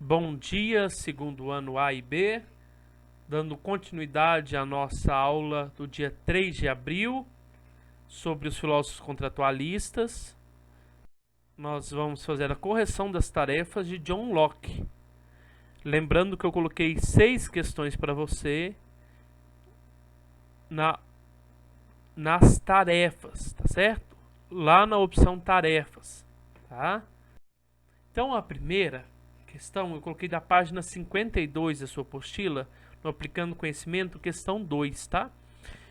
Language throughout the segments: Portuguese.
Bom dia, segundo ano A e B, dando continuidade à nossa aula do dia 3 de abril sobre os filósofos contratualistas. Nós vamos fazer a correção das tarefas de John Locke. Lembrando que eu coloquei 6 questões para você nas tarefas, tá certo? Lá na opção tarefas, tá? Então a primeira questão eu coloquei da página 52 da sua apostila, no Aplicando Conhecimento, questão 2, tá?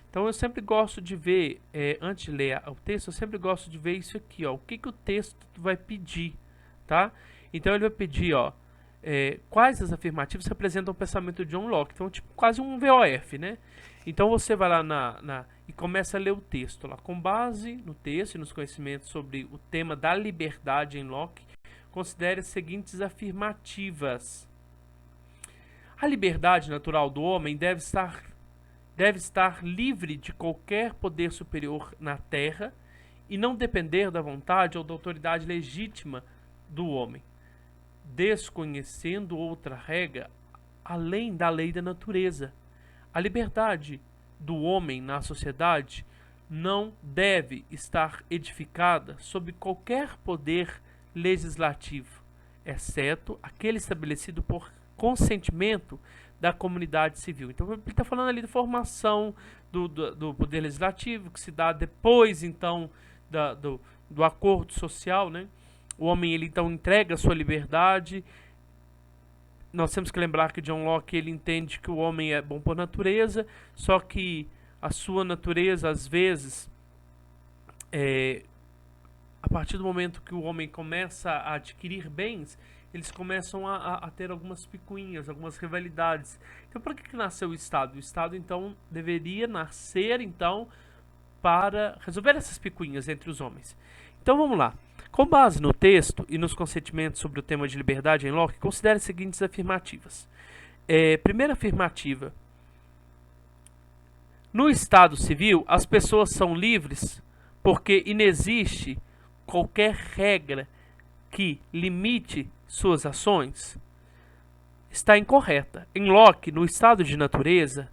Então eu sempre gosto de ver, antes de ler o texto, eu sempre gosto de ver isso aqui, ó, o que o texto vai pedir, tá? Então ele vai pedir, ó, quais as afirmativas representam o pensamento de John Locke. Então, tipo, quase um VOF, né? Então você vai lá e começa a ler o texto lá. Com base no texto e nos conhecimentos sobre o tema da liberdade em Locke, considere as seguintes afirmativas. A liberdade natural do homem deve estar livre de qualquer poder superior na terra e não depender da vontade ou da autoridade legítima do homem, desconhecendo outra regra além da lei da natureza. A liberdade do homem na sociedade não deve estar edificada sob qualquer poder legislativo, exceto aquele estabelecido por consentimento da comunidade civil. Então ele está falando ali da formação do poder legislativo, que se dá depois então do acordo social, né? O homem ele então entrega a sua liberdade. Nós temos que lembrar que John Locke ele entende que o homem é bom por natureza, só que a sua natureza às vezes a partir do momento que o homem começa a adquirir bens, eles começam a ter algumas picuinhas, algumas rivalidades. Então, para que nasceu o Estado? O Estado, então, deveria nascer, então, para resolver essas picuinhas entre os homens. Então, vamos lá. Com base no texto e nos consentimentos sobre o tema de liberdade em Locke, considere as seguintes afirmativas. Primeira afirmativa. No Estado civil, as pessoas são livres porque inexiste qualquer regra que limite suas ações. Está incorreta. Em Locke, no estado de natureza,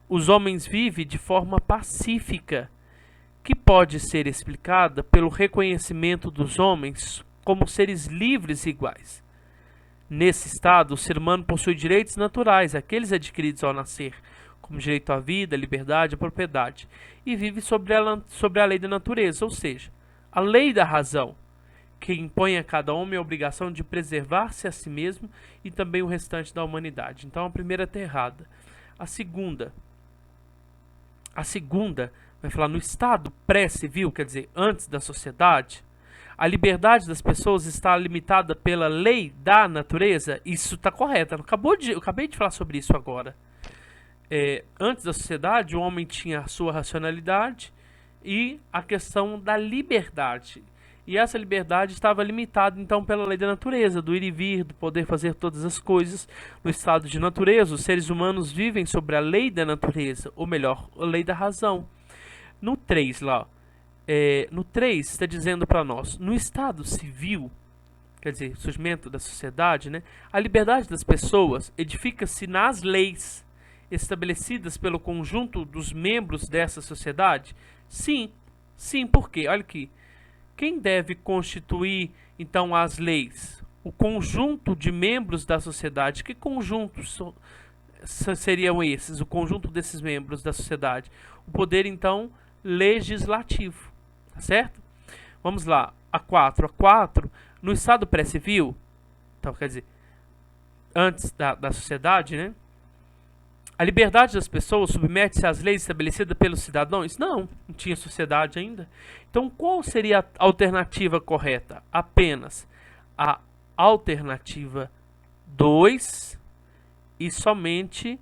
os homens vivem de forma pacífica, que pode ser explicada pelo reconhecimento dos homens como seres livres e iguais. Nesse estado, o ser humano possui direitos naturais, aqueles adquiridos ao nascer, como direito à vida, liberdade e propriedade, e vive sobre a lei da natureza, ou seja, a lei da razão, que impõe a cada homem a obrigação de preservar-se a si mesmo e também o restante da humanidade. Então a primeira está errada. A segunda vai falar no estado pré-civil, quer dizer, antes da sociedade, a liberdade das pessoas está limitada pela lei da natureza. Isso está correto. Eu acabei de falar sobre isso agora. Antes da sociedade, o homem tinha a sua racionalidade e a questão da liberdade. E essa liberdade estava limitada, então, pela lei da natureza, do ir e vir, do poder fazer todas as coisas. No estado de natureza, os seres humanos vivem sobre a lei da natureza, ou melhor, a lei da razão. No 3, lá, no 3 está dizendo para nós, no estado civil, quer dizer, surgimento da sociedade, né, a liberdade das pessoas edifica-se nas leis estabelecidas pelo conjunto dos membros dessa sociedade? Sim, por quê? Olha aqui. Quem deve constituir, então, as leis? O conjunto de membros da sociedade. Que conjuntos seriam esses? O conjunto desses membros da sociedade. O poder, então, legislativo. Tá certo? Vamos lá. A 4. No estado pré-civil, então, quer dizer, antes da sociedade, né? A liberdade das pessoas submete-se às leis estabelecidas pelos cidadãos? Não tinha sociedade ainda. Então, qual seria a alternativa correta? Apenas a alternativa 2 e somente,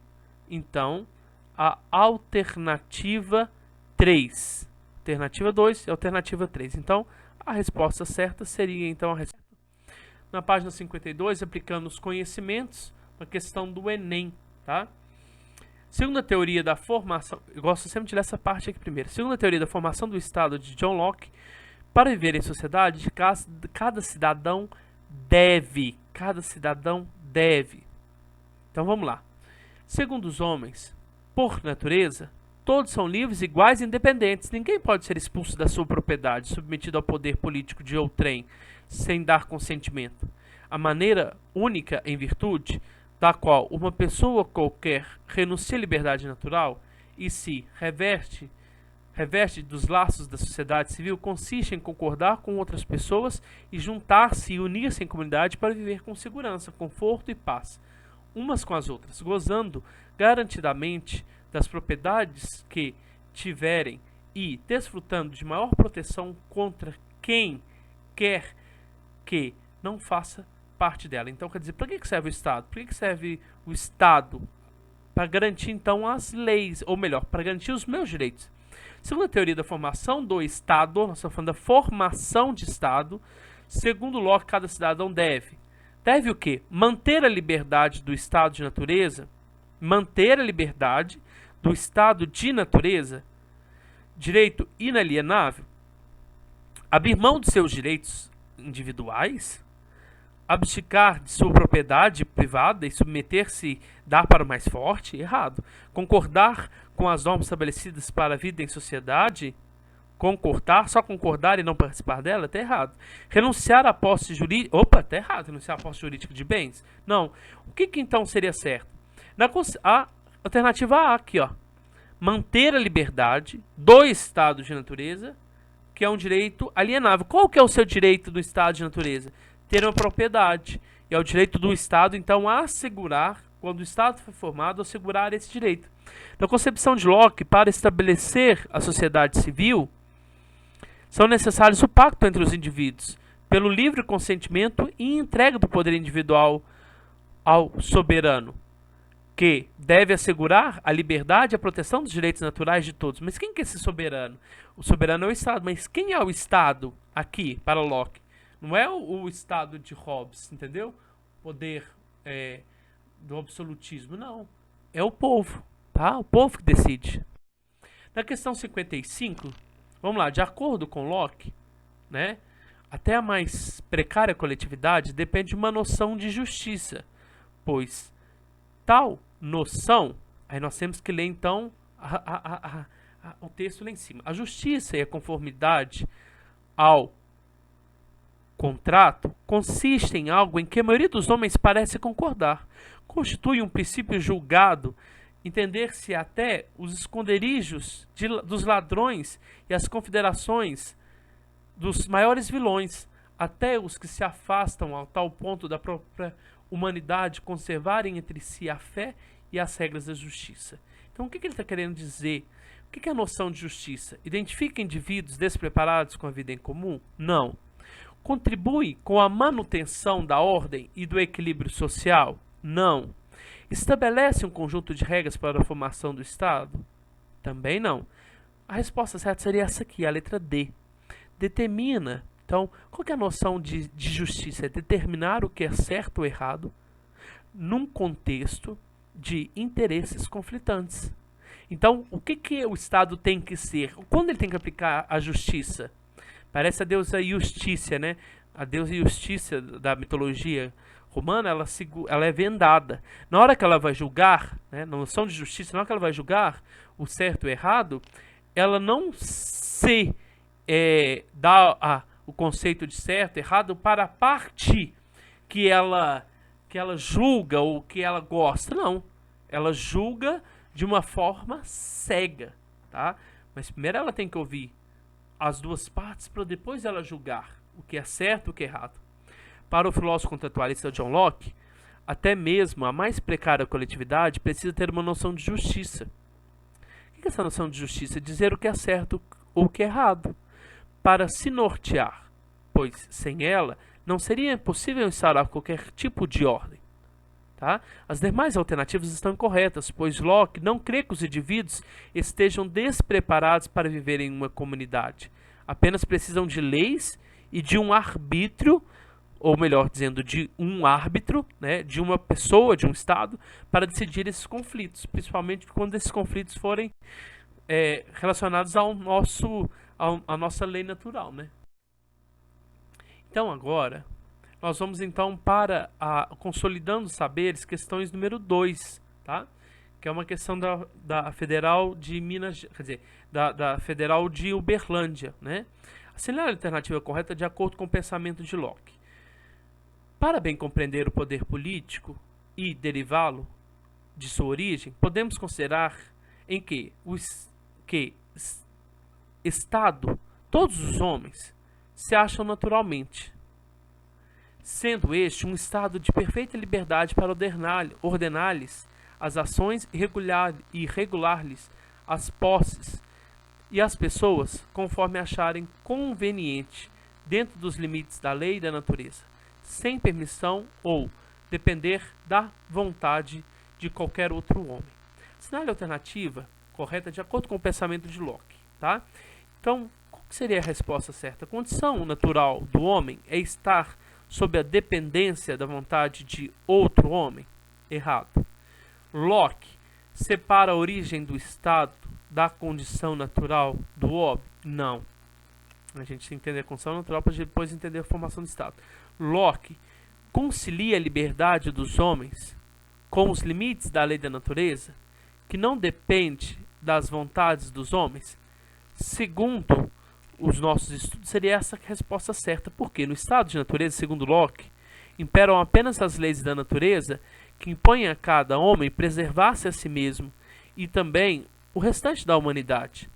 então, a alternativa 3. Alternativa 2 e alternativa 3. Então, a resposta certa seria, então, a resposta. Na página 52, aplicando os conhecimentos, uma questão do Enem, tá? Segundo a teoria da formação, eu gosto sempre de ler essa parte aqui primeiro. Segundo a teoria da formação do Estado de John Locke, para viver em sociedade, cada cidadão deve. Então vamos lá. Segundo os homens, por natureza, todos são livres, iguais e independentes. Ninguém pode ser expulso da sua propriedade, submetido ao poder político de outrem, sem dar consentimento. A maneira única em virtude da qual uma pessoa qualquer renuncia à liberdade natural e se reveste dos laços da sociedade civil consiste em concordar com outras pessoas e juntar-se e unir-se em comunidade para viver com segurança, conforto e paz, umas com as outras, gozando garantidamente das propriedades que tiverem e desfrutando de maior proteção contra quem quer que não faça parte dela. Então, quer dizer, para que serve o Estado? Para que serve o Estado? Para garantir, então, as leis, ou melhor, para garantir os meus direitos. Segundo a teoria da formação do Estado, nós estamos falando da formação de Estado, segundo Locke, cada cidadão deve. Deve o quê? Manter a liberdade do estado de natureza, manter a liberdade do estado de natureza, direito inalienável, abrir mão de seus direitos individuais, abdicar de sua propriedade privada e submeter-se, dar para o mais forte, errado. Concordar com as normas estabelecidas para a vida em sociedade, só concordar e não participar dela, tá errado. Renunciar à posse jurídica, tá errado, renunciar à posse jurídica de bens? Não. O que então seria certo? A alternativa A aqui, ó. Manter a liberdade do estado de natureza, que é um direito alienável. Qual que é o seu direito do estado de natureza? Ter uma propriedade. E é o direito do Estado, então, assegurar, quando o Estado for formado, assegurar esse direito. Na concepção de Locke, para estabelecer a sociedade civil, são necessários o pacto entre os indivíduos, pelo livre consentimento e entrega do poder individual ao soberano, que deve assegurar a liberdade e a proteção dos direitos naturais de todos. Mas quem que é esse soberano? O soberano é o Estado, mas quem é o Estado aqui, para Locke? Não é o Estado de Hobbes, entendeu? Poder do absolutismo, não. É o povo, tá? O povo que decide. Na questão 55, vamos lá, de acordo com Locke, né, até a mais precária coletividade depende de uma noção de justiça, pois tal noção, aí nós temos que ler então o texto lá em cima. A justiça e a conformidade ao contrato consiste em algo em que a maioria dos homens parece concordar. Constitui um princípio julgado, entender-se até os esconderijos dos ladrões e as confederações dos maiores vilões, até os que se afastam ao tal ponto da própria humanidade conservarem entre si a fé e as regras da justiça. Então, o que ele está querendo dizer? O que é a noção de justiça? Identifica indivíduos despreparados com a vida em comum? Não. Contribui com a manutenção da ordem e do equilíbrio social? Não. Estabelece um conjunto de regras para a formação do Estado? Também não. A resposta certa seria essa aqui, a letra D. Determina. Então, qual que é a noção de justiça? É determinar o que é certo ou errado num contexto de interesses conflitantes. Então, o que o Estado tem que ser? Quando ele tem que aplicar a justiça? Parece a deusa Justícia, né? A deusa Justícia da mitologia romana, ela é vendada. Na hora que ela vai julgar, né, na noção de justiça, na hora que ela vai julgar o certo e o errado, ela não se dá o conceito de certo e errado para a parte que ela julga ou que ela gosta. Não. Ela julga de uma forma cega, tá? Mas primeiro ela tem que ouvir as duas partes para depois ela julgar o que é certo e o que é errado. Para o filósofo contratualista John Locke, até mesmo a mais precária coletividade precisa ter uma noção de justiça. O que é essa noção de justiça? Dizer o que é certo ou o que é errado, para se nortear, pois sem ela não seria possível instaurar qualquer tipo de ordem. Tá? As demais alternativas estão incorretas, pois Locke não crê que os indivíduos estejam despreparados para viver em uma comunidade. Apenas precisam de leis e de um arbítrio, ou melhor dizendo, de um árbitro, né, de uma pessoa, de um Estado, para decidir esses conflitos, principalmente quando esses conflitos forem relacionados à nossa lei natural. Né? Então agora, nós vamos então para a Consolidando Saberes, questões número 2, tá? Que é uma questão da Federal de Minas, quer dizer, da Federal de Uberlândia, né? Assinale a alternativa correta de acordo com o pensamento de Locke. Para bem compreender o poder político e derivá-lo de sua origem, podemos considerar em que Estado, todos os homens, se acham naturalmente, sendo este um estado de perfeita liberdade para ordenar-lhes as ações e regular-lhes as posses e as pessoas conforme acharem conveniente, dentro dos limites da lei e da natureza, sem permissão ou depender da vontade de qualquer outro homem. Assinale a alternativa correta de acordo com o pensamento de Locke, tá? Então, qual seria a resposta certa? A condição natural do homem é estar sob a dependência da vontade de outro homem? Errado. Locke separa a origem do estado da condição natural do homem? Não. A gente tem que entender a condição natural para depois entender a formação do estado. Locke concilia a liberdade dos homens com os limites da lei da natureza, que não depende das vontades dos homens? Segundo os nossos estudos, seria essa a resposta certa, porque no estado de natureza, segundo Locke, imperam apenas as leis da natureza que impõem a cada homem preservar-se a si mesmo e também o restante da humanidade.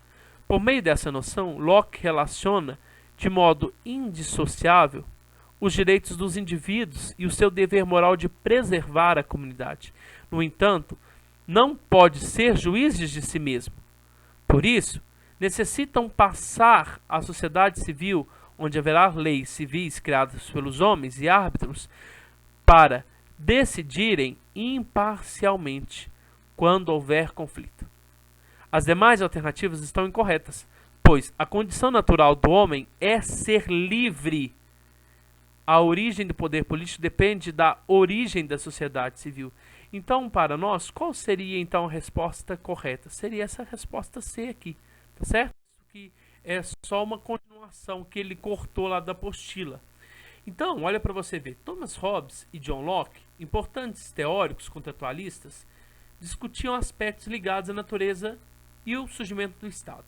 Por meio dessa noção, Locke relaciona de modo indissociável os direitos dos indivíduos e o seu dever moral de preservar a comunidade. No entanto, não pode ser juízes de si mesmo. Por isso, necessitam passar à sociedade civil, onde haverá leis civis criadas pelos homens e árbitros, para decidirem imparcialmente quando houver conflito. As demais alternativas estão incorretas, pois a condição natural do homem é ser livre. A origem do poder político depende da origem da sociedade civil. Então, para nós, qual seria então a resposta correta? Seria essa resposta C aqui, tá certo? Isso que é só uma continuação que ele cortou lá da apostila. Então, olha para você ver, Thomas Hobbes e John Locke, importantes teóricos contratualistas, discutiam aspectos ligados à natureza e o surgimento do Estado.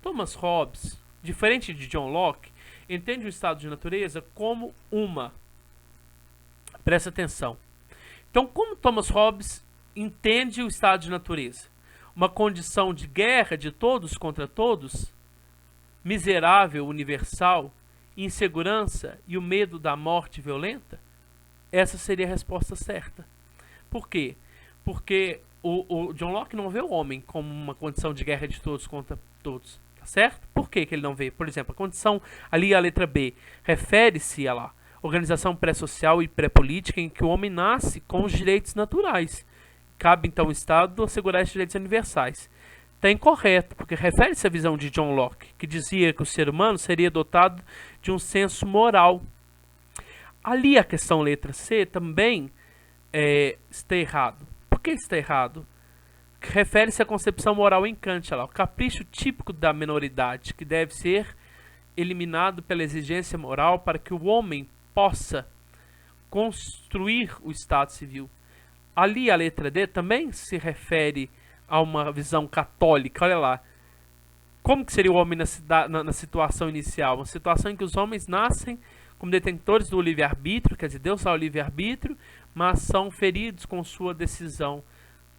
Thomas Hobbes, diferente de John Locke, entende o estado de natureza como presta atenção. Então, como Thomas Hobbes entende o estado de natureza? Uma condição de guerra de todos contra todos, miserável, universal, insegurança e o medo da morte violenta? Essa seria a resposta certa. Por quê? Porque o John Locke não vê o homem como uma condição de guerra de todos contra todos. Certo? Por que ele não vê? Por exemplo, a condição ali, a letra B, refere-se a lá, organização pré-social e pré-política em que o homem nasce com os direitos naturais. Cabe então ao Estado assegurar esses direitos universais. Está incorreto, porque refere-se à visão de John Locke, que dizia que o ser humano seria dotado de um senso moral. Ali a questão letra C também está errado. Por que está errado? Refere-se à concepção moral em Kant, lá, o capricho típico da minoridade, que deve ser eliminado pela exigência moral para que o homem possa construir o Estado civil. Ali a letra D também se refere a uma visão católica. Olha lá, como que seria o homem na situação inicial? Uma situação em que os homens nascem como detentores do livre-arbítrio, quer dizer, Deus dá o livre-arbítrio, mas são feridos com sua decisão,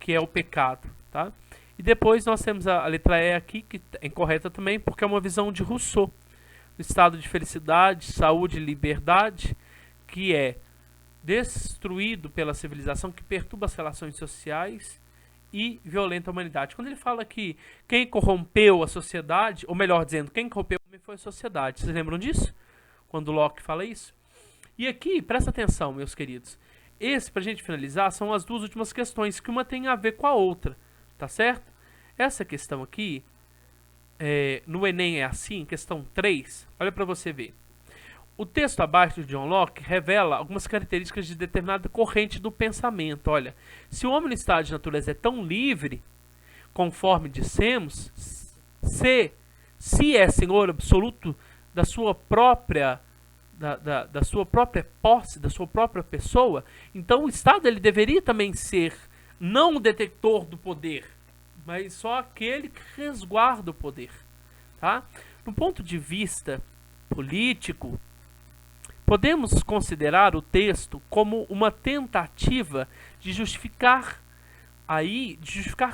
que é o pecado, tá? E depois nós temos a letra E aqui, que é incorreta também, porque é uma visão de Rousseau, do estado de felicidade, saúde e liberdade, que é destruído pela civilização, que perturba as relações sociais e violenta a humanidade. Quando ele fala que quem corrompeu a sociedade, ou melhor dizendo, quem corrompeu o homem foi a sociedade. Vocês lembram disso? Quando Locke fala isso? E aqui, presta atenção, meus queridos. Esse, para a gente finalizar, são as duas últimas questões, que uma tem a ver com a outra, tá certo? Essa questão aqui, no Enem é assim, questão 3, olha para você ver. O texto abaixo de John Locke revela algumas características de determinada corrente do pensamento. Olha, se o homem no estado de natureza é tão livre, conforme dissemos, se é senhor absoluto da sua própria da sua própria posse, da sua própria pessoa, então o Estado ele deveria também ser não o detetor do poder, mas só aquele que resguarda o poder. Tá? No ponto de vista político, podemos considerar o texto como uma tentativa de justificar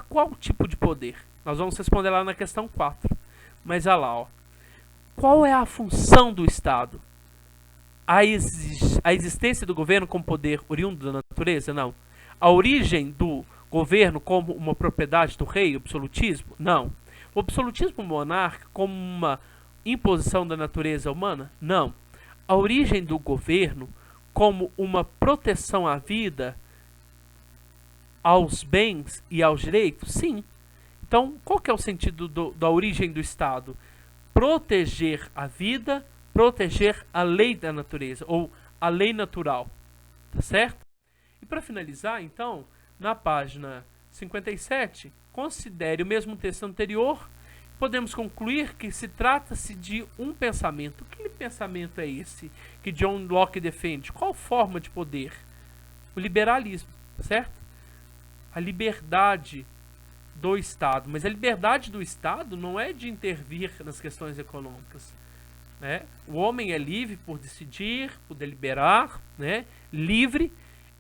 qual tipo de poder. Nós vamos responder lá na questão 4. Mas olha lá, ó. Qual é a função do Estado? A existência do governo como poder oriundo da natureza? Não. A origem do governo como uma propriedade do rei, absolutismo? Não. O absolutismo monárquico como uma imposição da natureza humana? Não. A origem do governo como uma proteção à vida, aos bens e aos direitos? Sim. Então, qual que é o sentido da origem do Estado? Proteger a vida, proteger a lei da natureza, ou a lei natural. Tá certo? E para finalizar, então, na página 57, considere o mesmo texto anterior. Podemos concluir que se trata-se de um pensamento. Que pensamento é esse que John Locke defende? Qual forma de poder? O liberalismo, certo? A liberdade do Estado. Mas a liberdade do Estado não é de intervir nas questões econômicas. Né? O homem é livre por decidir, por deliberar, né? Livre,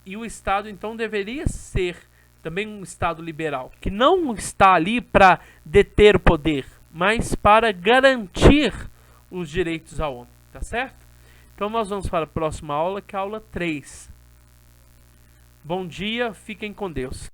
e o Estado então deveria ser também um Estado liberal, que não está ali para deter o poder, mas para garantir os direitos ao homem, tá certo? Então nós vamos para a próxima aula, que é a aula 3. Bom dia, fiquem com Deus.